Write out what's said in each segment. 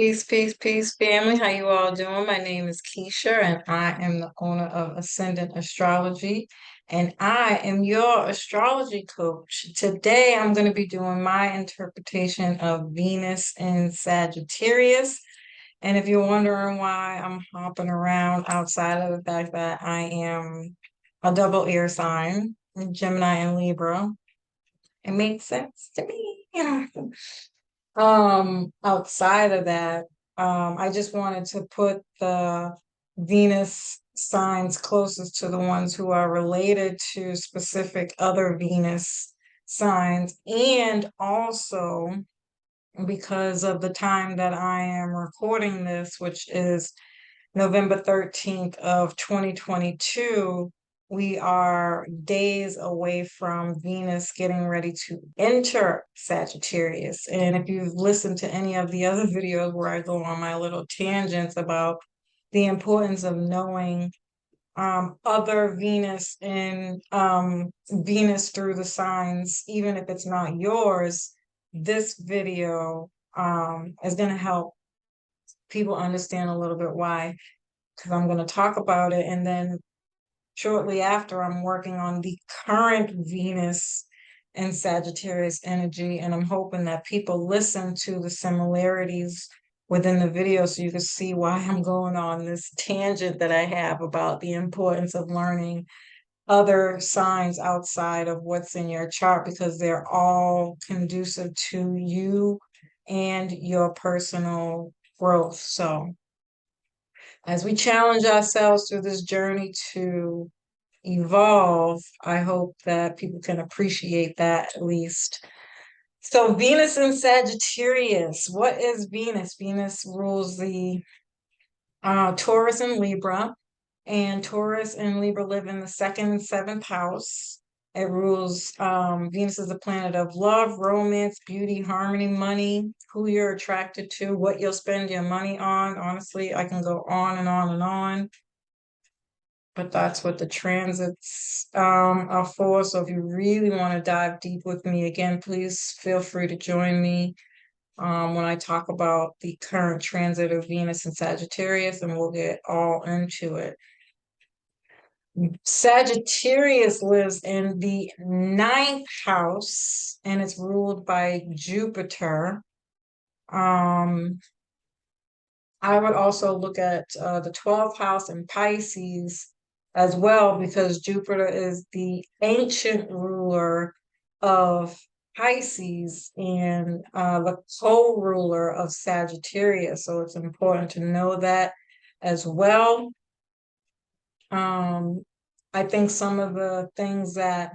Peace, peace, peace, family. How you all doing? My name is Keisha, and I am the owner of Ascendant Astrology, and I am your astrology coach. Today, I'm going to be doing my interpretation of Venus in Sagittarius. And if you're wondering why I'm hopping around outside of the fact that I am a double air sign, Gemini and Libra, it makes sense to me. Outside of that, I just wanted to put the Venus signs closest to the ones who are related to specific other Venus signs, and also because of the time that I am recording this, which is November 13th of 2022, we are days away from Venus getting ready to enter Sagittarius. And if you've listened to any of the other videos where I go on my little tangents about the importance of knowing other Venus and Venus through the signs, even if it's not yours, this video is going to help people understand a little bit why, because I'm going to talk about it. And then shortly after, I'm working on the current Venus and Sagittarius energy. And I'm hoping that people listen to the similarities within the video so you can see why I'm going on this tangent that I have about the importance of learning other signs outside of what's in your chart, because they're all conducive to you and your personal growth. So as we challenge ourselves through this journey to evolve, I hope that people can appreciate that at least. So, Venus in Sagittarius. What is Venus? Venus rules the Taurus and Libra, and Taurus and Libra live in the second and seventh house. It rules, Venus is a planet of love, romance, beauty, harmony, money, who you're attracted to, what you'll spend your money on. Honestly, I can go on and on and on, but that's what the transits are for. So if you really want to dive deep with me, again, please feel free to join me when I talk about the current transit of Venus and Sagittarius, and we'll get all into it. Sagittarius lives in the ninth house, and it's ruled by Jupiter. I would also look at the 12th house in Pisces as well, because Jupiter is the ancient ruler of Pisces and the co-ruler of Sagittarius. So it's important to know that as well. I think some of the things that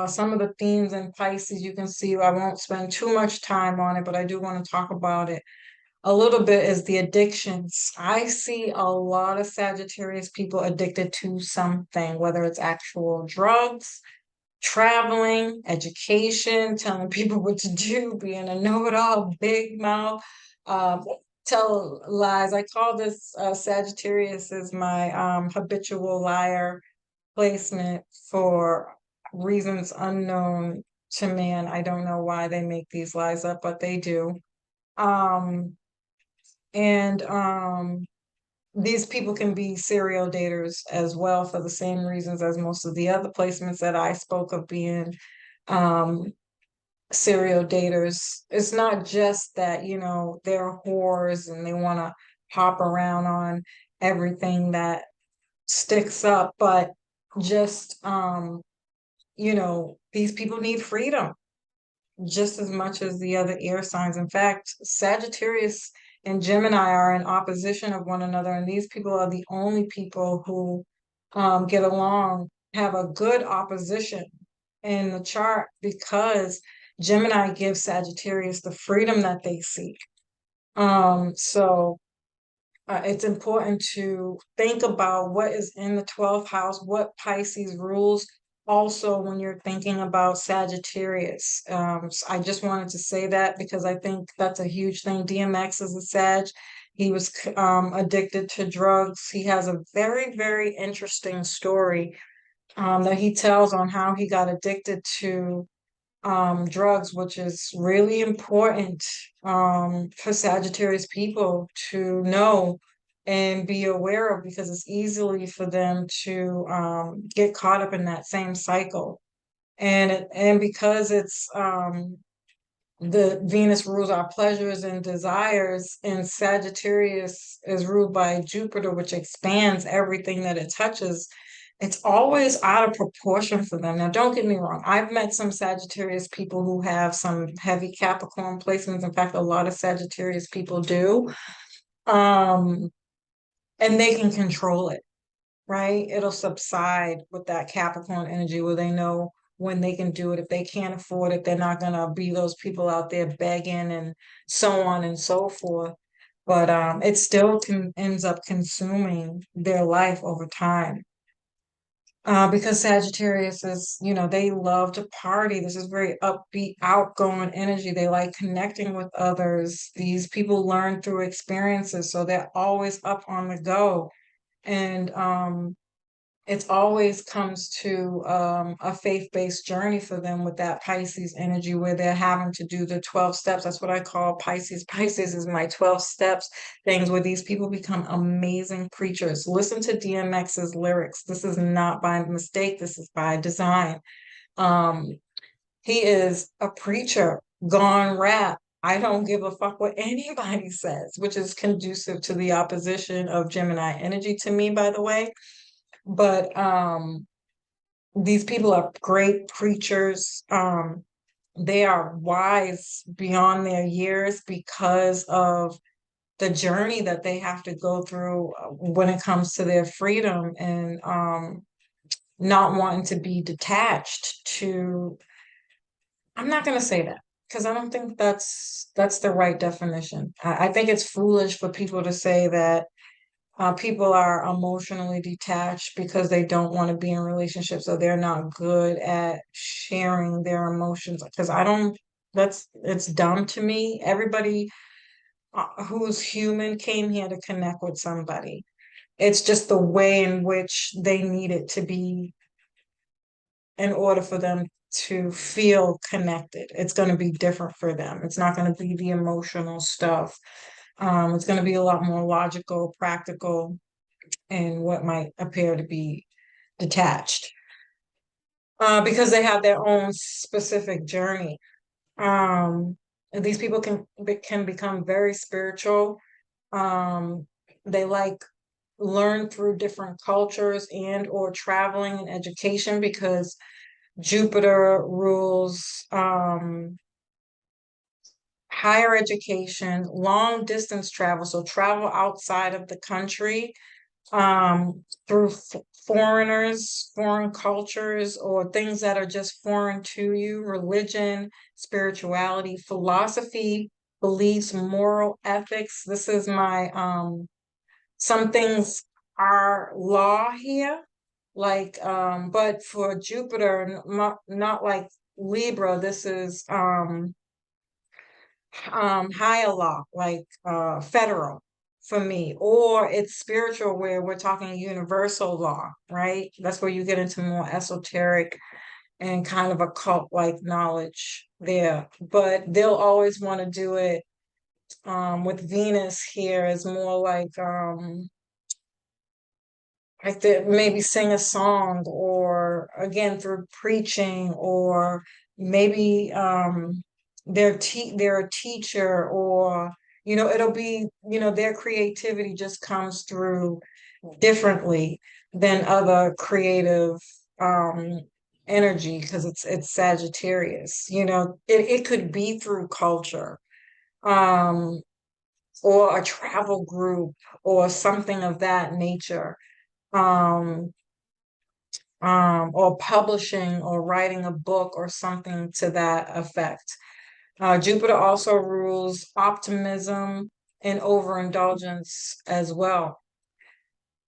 some of the themes in Pisces you can see, I won't spend too much time on it, but I do want to talk about it a little bit, is the addictions. I see a lot of Sagittarius people addicted to something, whether it's actual drugs, traveling, education, telling people what to do, being a know-it-all, big mouth, tell lies. I call this Sagittarius as my habitual liar placement for reasons unknown to man. I don't know why they make these lies up, but they do. Um, and these people can be serial daters as well, for the same reasons as most of the other placements that I spoke of being um, serial daters. It's not just that, they're whores and they want to hop around on everything that sticks up, but just, these people need freedom just as much as the other air signs. In fact, Sagittarius and Gemini are in opposition of one another, and these people are the only people who get along, have a good opposition in the chart, because Gemini gives Sagittarius the freedom that they seek. So it's important to think about what is in the 12th house, what Pisces rules. Also, when you're thinking about Sagittarius, so I just wanted to say that because I think that's a huge thing. DMX is a Sag. He was addicted to drugs. He has a very, very interesting story that he tells on how he got addicted to drugs, which is really important for Sagittarius people to know and be aware of, because it's easily for them to get caught up in that same cycle. And because it's the Venus rules our pleasures and desires, and Sagittarius is ruled by Jupiter, which expands everything that it touches. It's always out of proportion for them. Now, don't get me wrong. I've met some Sagittarius people who have some heavy Capricorn placements. In fact, a lot of Sagittarius people do. Um, and they can control it, right? It'll subside with that Capricorn energy where they know when they can do it. If they can't afford it, they're not gonna be those people out there begging and so on and so forth. But it still ends up consuming their life over time. Because Sagittarius is, they love to party. This is very upbeat, outgoing energy. They like connecting with others. These people learn through experiences, so they're always up on the go. And it always comes to a faith-based journey for them with that Pisces energy, where they're having to do the 12 steps. That's what I call Pisces. Pisces is my 12 steps things, where these people become amazing preachers. Listen to DMX's lyrics. This is not by mistake. This is by design. Um, he is a preacher gone rap. I don't give a fuck what anybody says, which is conducive to the opposition of Gemini energy to me, by the way. But these people are great preachers. They are wise beyond their years because of the journey that they have to go through when it comes to their freedom, and not wanting to be detached to, I'm not going to say that because I don't think that's the right definition. I think it's foolish for people to say that people are emotionally detached because they don't want to be in relationships, or they're not good at sharing their emotions. Because I don't, it's dumb to me. Everybody who's human came here to connect with somebody. It's just the way in which they need it to be in order for them to feel connected. It's going to be different for them. It's not going to be the emotional stuff. It's going to be a lot more logical, practical, and what might appear to be detached, because they have their own specific journey. And these people can become very spiritual. Um, they like learn through different cultures and or traveling and education, because Jupiter rules higher education, long distance travel, so travel outside of the country, through foreigners, foreign cultures, or things that are just foreign to you, religion, spirituality, philosophy, beliefs, moral ethics. This is my some things are law here, like but for Jupiter, not like Libra, this is higher law, like federal for me, or it's spiritual where we're talking universal law, right? That's where you get into more esoteric and kind of occult like knowledge there. But they'll always want to do it with Venus here is more like they maybe sing a song, or again through preaching, or maybe they're a teacher, or it'll be, their creativity just comes through differently than other creative um energy, because it's Sagittarius. It could be through culture, um or a travel group, or something of that nature, um, or publishing or writing a book or something to that effect. Jupiter also rules optimism and overindulgence as well.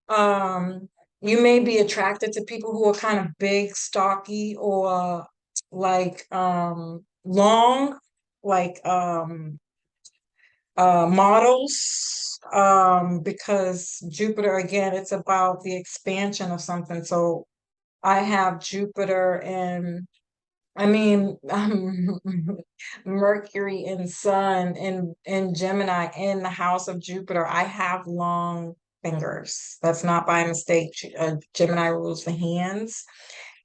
Um, you may be attracted to people who are kind of big, stocky, or like long, like models, because Jupiter, again, it's about the expansion of something. So I have Jupiter in I mean, Mercury and Sun and Gemini in the house of Jupiter. I have long fingers. That's not by mistake. Gemini rules the hands.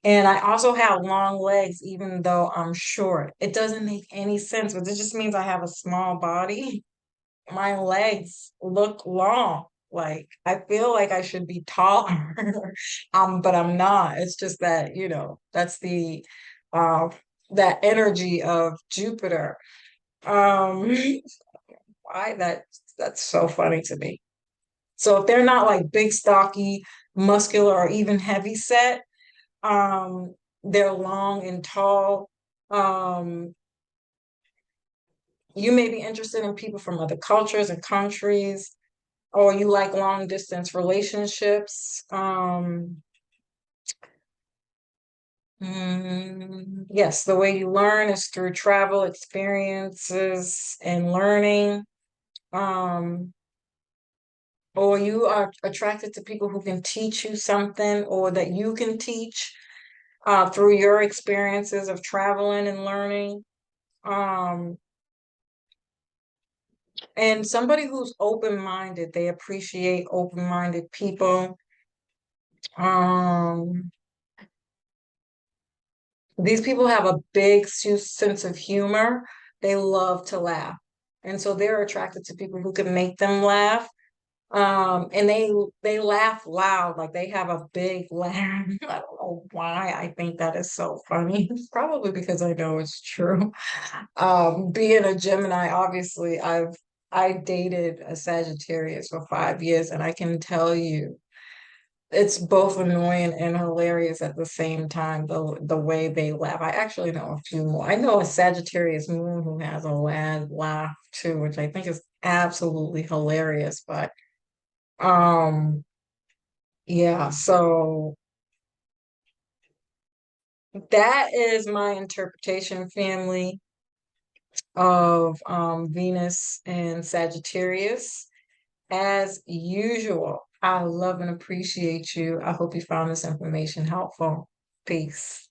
And I also have long legs, even though I'm short. It doesn't make any sense, but it just means I have a small body. My legs look long. Like I feel like I should be taller, but I'm not. It's just that, that's the uh that energy of Jupiter. Um, why that's so funny to me. So if they're not like big, stocky, muscular, or even heavy set, they're long and tall. Um, you may be interested in people from other cultures and countries, or you like long distance relationships. Yes, the way you learn is through travel experiences and learning. Um, or you are attracted to people who can teach you something or that you can teach through your experiences of traveling and learning. Um, and somebody who's open-minded, they appreciate open-minded people. Um, these people have a big sense of humor. They love to laugh. And so they're attracted to people who can make them laugh. And they laugh loud, like they have a big laugh. I don't know why I think that is so funny. Probably because I know it's true. Being a Gemini, obviously, I dated a Sagittarius for 5 years, and I can tell you it's both annoying and hilarious at the same time, the way they laugh. I actually know a few more. I know a Sagittarius moon who has a loud laugh too, which I think is absolutely hilarious. But yeah, so that is my interpretation, family, of Venus and Sagittarius. As usual, I love and appreciate you. I hope you found this information helpful. Peace.